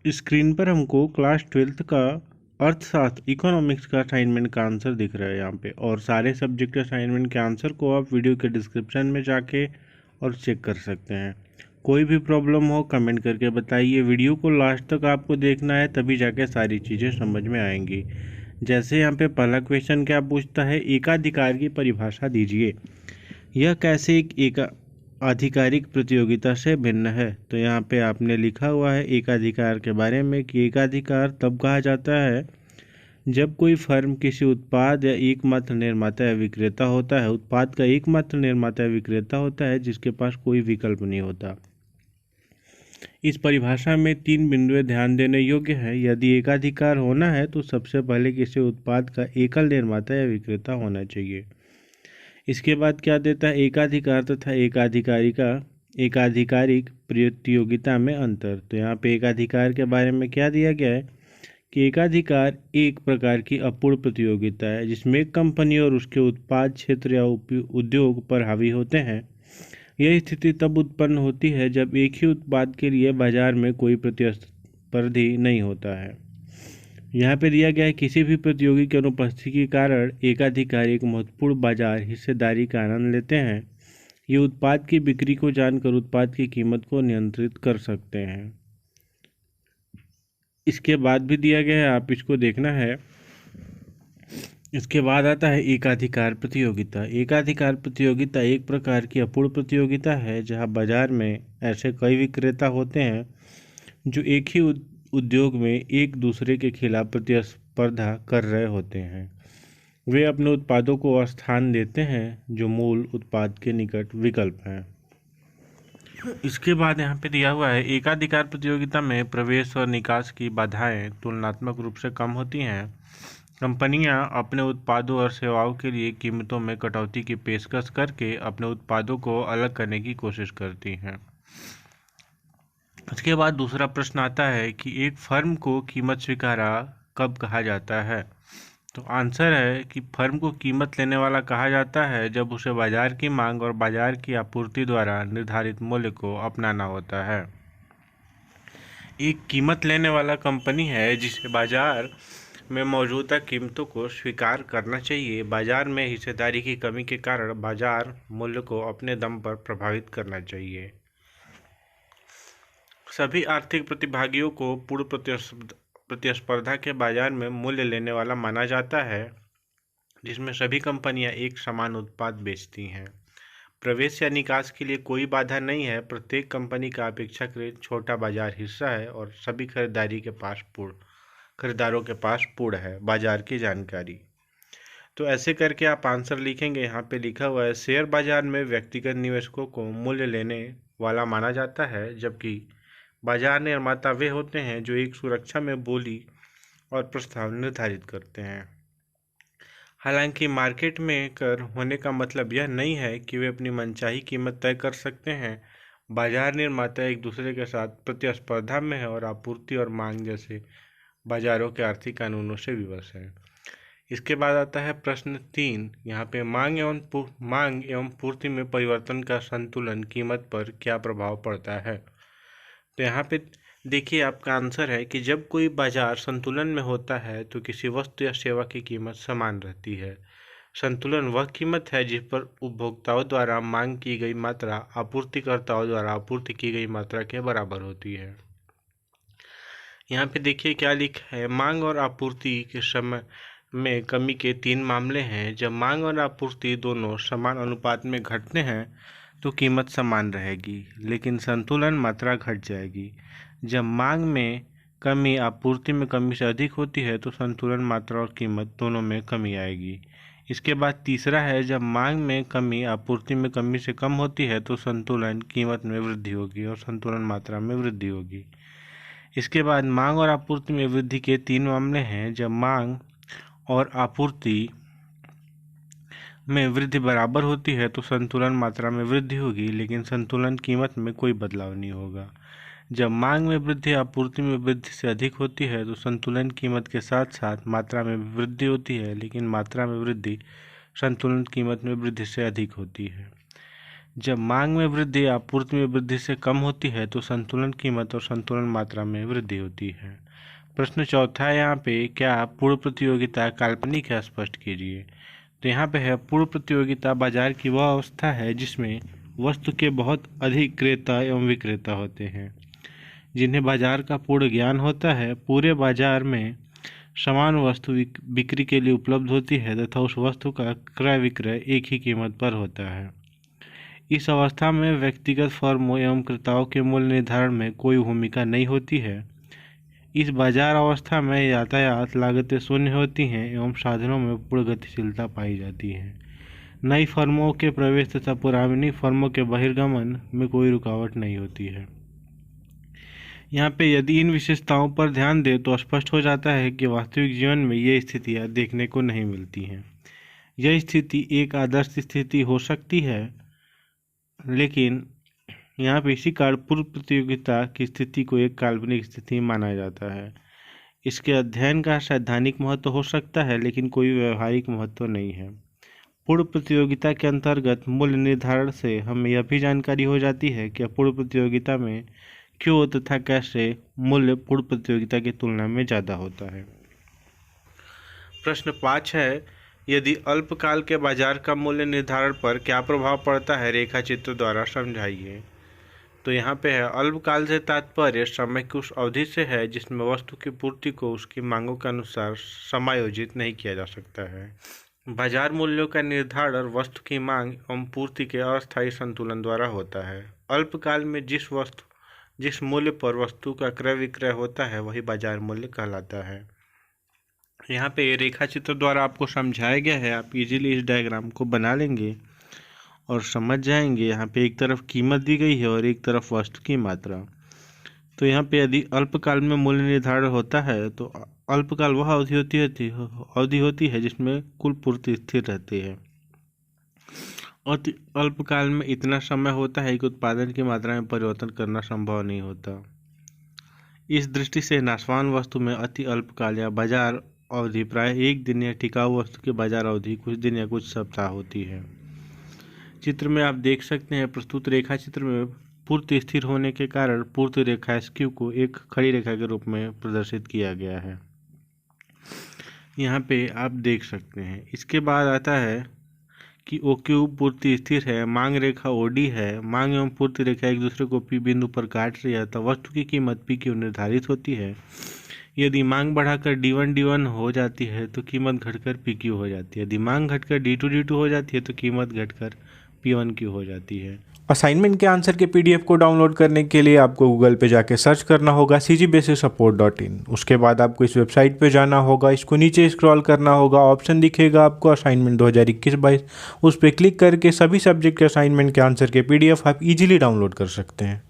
Screen पर हमको class 12th का अर्थशास्त्र इकोनॉमिक्स का असाइनमेंट का आंसर दिख रहा है यहाँ पे, और सारे सब्जेक्ट असाइनमेंट के आंसर को आप वीडियो के डिस्क्रिप्शन में जाके और चेक कर सकते हैं। कोई भी प्रॉब्लम हो कमेंट करके बताइए। वीडियो को लास्ट तक आपको देखना है, तभी जाके सारी चीज़ें समझ में आएंगी। जैसे यहाँ पे पहला क्वेश्चन क्या पूछता है, एकाधिकार की परिभाषा दीजिए। यह कैसे एक आधिकारिक प्रतियोगिता से भिन्न है। तो यहाँ पे आपने लिखा हुआ है एकाधिकार के बारे में कि एकाधिकार तब कहा जाता है जब कोई फर्म किसी उत्पाद या एकमात्र निर्माता या विक्रेता होता है, उत्पाद का एकमात्र निर्माता या विक्रेता होता है जिसके पास कोई विकल्प नहीं होता। इस परिभाषा में 3 बिंदुएं ध्यान देने योग्य है। यदि एकाधिकार होना है तो सबसे पहले किसी उत्पाद का एकल निर्माता या विक्रेता होना चाहिए। इसके बाद क्या देता है, एकाधिकार तथा एकाधिकारिक प्रतियोगिता में अंतर। तो यहाँ पे एकाधिकार के बारे में क्या दिया गया है कि एकाधिकार एक प्रकार की अपूर्ण प्रतियोगिता है जिसमें एक कंपनी और उसके उत्पाद क्षेत्र या उद्योग पर हावी होते हैं। यह स्थिति तब उत्पन्न होती है जब एक ही उत्पाद के लिए बाजार में कोई प्रतिस्पर्धी नहीं होता है। यहाँ पे दिया गया है किसी भी प्रतियोगी की अनुपस्थिति के कारण एकाधिकारी एक महत्वपूर्ण बाजार हिस्सेदारी का आनंद लेते हैं। ये उत्पाद की बिक्री को जानकर उत्पाद की कीमत को नियंत्रित कर सकते हैं। इसके बाद भी दिया गया है, आप इसको देखना है। इसके बाद आता है एकाधिकार प्रतियोगिता। एकाधिकार प्रतियोगिता एक प्रकार की अपूर्ण प्रतियोगिता है जहां बाजार में ऐसे कई विक्रेता होते हैं जो एक ही उद्योग में एक दूसरे के खिलाफ प्रतिस्पर्धा कर रहे होते हैं। वे अपने उत्पादों को स्थान देते हैं जो मूल उत्पाद के निकट विकल्प हैं। इसके बाद यहाँ पे दिया हुआ है एकाधिकार प्रतियोगिता में प्रवेश और निकास की बाधाएं तुलनात्मक रूप से कम होती हैं। कंपनियां अपने उत्पादों और सेवाओं के लिए कीमतों में कटौती की पेशकश करके अपने उत्पादों को अलग करने की कोशिश करती हैं। इसके बाद दूसरा प्रश्न आता है कि एक फर्म को कीमत स्वीकारा कब कहा जाता है। तो आंसर है कि फर्म को कीमत लेने वाला कहा जाता है जब उसे बाजार की मांग और बाजार की आपूर्ति द्वारा निर्धारित मूल्य को अपनाना होता है। एक कीमत लेने वाला कंपनी है जिसे बाजार में मौजूदा कीमतों को स्वीकार करना चाहिए। बाजार में हिस्सेदारी की कमी के कारण बाजार मूल्य को अपने दम पर प्रभावित करना चाहिए। सभी आर्थिक प्रतिभागियों को पूर्ण प्रतिस्पर्धा के बाजार में मूल्य लेने वाला माना जाता है जिसमें सभी कंपनियां एक समान उत्पाद बेचती हैं। प्रवेश या निकास के लिए कोई बाधा नहीं है। प्रत्येक कंपनी का अपेक्षाकृत छोटा बाजार हिस्सा है और सभी खरीदारों के पास पूर्ण है बाजार की जानकारी। तो ऐसे करके आप आंसर लिखेंगे। यहाँ पे लिखा हुआ है शेयर बाजार में व्यक्तिगत निवेशकों को मूल्य लेने वाला माना जाता है जबकि बाजार निर्माता वे होते हैं जो एक सुरक्षा में बोली और प्रस्ताव निर्धारित करते हैं। हालांकि मार्केट मेकर होने का मतलब यह नहीं है कि वे अपनी मनचाही कीमत तय कर सकते हैं। बाजार निर्माता एक दूसरे के साथ प्रतिस्पर्धा में है और आपूर्ति और मांग जैसे बाजारों के आर्थिक कानूनों से विवश है। इसके बाद आता है प्रश्न 3। यहाँ पे मांग एवं पूर्ति में परिवर्तन का संतुलन कीमत पर क्या प्रभाव पड़ता है। तो यहाँ पे देखिए आपका आंसर है कि जब कोई बाजार संतुलन में होता है तो किसी वस्तु या सेवा की कीमत समान रहती है। संतुलन वह कीमत है जिस पर उपभोक्ताओं द्वारा मांग की गई मात्रा आपूर्तिकर्ताओं द्वारा आपूर्ति की गई मात्रा के बराबर होती है। यहाँ पे देखिए क्या लिखा है, मांग और आपूर्ति के समय में कमी के 3 मामले हैं। जब मांग और आपूर्ति दोनों समान अनुपात में घटते हैं तो कीमत समान रहेगी लेकिन संतुलन मात्रा घट जाएगी। जब मांग में कमी आपूर्ति में कमी से अधिक होती है तो संतुलन मात्रा और कीमत दोनों में कमी आएगी। इसके बाद तीसरा है, जब मांग में कमी आपूर्ति में कमी से कम होती है तो संतुलन कीमत में वृद्धि होगी और संतुलन मात्रा में वृद्धि होगी। इसके बाद मांग और आपूर्ति में वृद्धि के 3 मामले हैं। जब मांग और आपूर्ति में वृद्धि बराबर होती है तो संतुलन मात्रा में वृद्धि होगी लेकिन संतुलन कीमत में कोई बदलाव नहीं होगा। जब मांग में वृद्धि आपूर्ति में वृद्धि से अधिक होती है तो संतुलन कीमत के साथ साथ मात्रा में वृद्धि होती है लेकिन मात्रा में वृद्धि संतुलन कीमत में वृद्धि से अधिक होती है। जब मांग में वृद्धि आपूर्ति में वृद्धि से कम होती है तो संतुलन कीमत और संतुलन मात्रा में वृद्धि होती है। प्रश्न चौथा है यहाँ पे, क्या पूर्ण प्रतियोगिता काल्पनिक है, स्पष्ट कीजिए। तो यहाँ पे है, पूर्ण प्रतियोगिता बाजार की वह अवस्था है जिसमें वस्तु के बहुत अधिक क्रेता एवं विक्रेता होते हैं, जिन्हें बाजार का पूर्ण ज्ञान होता है। पूरे बाजार में समान वस्तु बिक्री के लिए उपलब्ध होती है तथा उस वस्तु का क्रय विक्रय एक ही कीमत पर होता है। इस अवस्था में व्यक्तिगत फर्मों एवं क्रेताओं के मूल्य निर्धारण में कोई भूमिका नहीं होती है। इस बाजार अवस्था में यातायात लागतें शून्य होती हैं एवं साधनों में पूर्ण गतिशीलता पाई जाती है। नई फर्मों के प्रवेश तथा पुरानी फर्मों के बहिर्गमन में कोई रुकावट नहीं होती है। यहाँ पे यदि इन विशेषताओं पर ध्यान दें तो स्पष्ट हो जाता है कि वास्तविक जीवन में ये स्थितियाँ देखने को नहीं मिलती हैं। यह स्थिति एक आदर्श स्थिति हो सकती है, लेकिन यहाँ पे इसी कारण पूर्व प्रतियोगिता की स्थिति को एक काल्पनिक स्थिति माना जाता है। इसके अध्ययन का सैद्धांतिक महत्व हो सकता है, लेकिन कोई व्यवहारिक महत्व नहीं है। पूर्व प्रतियोगिता के अंतर्गत मूल्य निर्धारण से हमें यह भी जानकारी हो जाती है कि पूर्व प्रतियोगिता में क्यों तथा कैसे मूल्य पूर्व प्रतियोगिता की तुलना में ज़्यादा होता है। प्रश्न 5 है, यदि अल्पकाल के बाजार का मूल्य निर्धारण पर क्या प्रभाव पड़ता है, रेखा चित्र द्वारा समझाइए। तो यहाँ पे है, अल्पकाल से तात्पर्य समय की उस अवधि से है जिसमें वस्तु की पूर्ति को उसकी मांगों के अनुसार समायोजित नहीं किया जा सकता है। बाजार मूल्यों का निर्धारण वस्तु की मांग एवं पूर्ति के अस्थायी संतुलन द्वारा होता है। अल्पकाल में जिस मूल्य पर वस्तु का क्रय विक्रय होता है वही बाजार मूल्य कहलाता है। यहाँ पे रेखा चित्र द्वारा आपको समझाया गया है, आप इजीली इस डायग्राम को बना लेंगे और समझ जाएंगे। यहाँ पे एक तरफ कीमत दी गई है और एक तरफ वस्तु की मात्रा। तो यहाँ पे यदि अल्पकाल में मूल्य निर्धारण होता है तो अल्पकाल वह अवधि होती है जिसमें कुल पूर्ति स्थिर रहती है। अति अल्पकाल में इतना समय होता है कि उत्पादन की मात्रा में परिवर्तन करना संभव नहीं होता। इस दृष्टि से नाशवान वस्तु में अति अल्पकाल या बाजार अवधि प्राय एक दिन या टिकाऊ वस्तु की बाजार अवधि कुछ दिन या कुछ सप्ताह होती है। चित्र में आप देख सकते हैं, प्रस्तुत रेखा चित्र में पूर्ति स्थिर होने के कारण पूर्ति रेखा SQ को एक खड़ी रेखा के रूप में प्रदर्शित किया गया है। यहाँ पे आप देख सकते हैं। इसके बाद आता है कि OQ पूर्ति स्थिर है, मांग रेखा OD है। मांग एवं पूर्ति रेखा एक दूसरे को P बिंदु पर काट रही है तो वस्तु की कीमत PQ निर्धारित होती है। यदि मांग बढ़ाकर D1 हो जाती है तो कीमत घटकर PQ हो जाती है। यदि मांग घटकर D2 हो जाती है तो कीमत घटकर P1Q हो जाती है। असाइनमेंट के आंसर के PDF को डाउनलोड करने के लिए आपको गूगल पे जाके सर्च करना होगा cgbasicsupport.in। उसके बाद आपको इस वेबसाइट पे जाना होगा, इसको नीचे स्क्रॉल करना होगा, ऑप्शन दिखेगा आपको असाइनमेंट 2021-22, उस पर क्लिक करके सभी सब्जेक्ट के असाइनमेंट के आंसर के PDF आप इजीली डाउनलोड कर सकते हैं।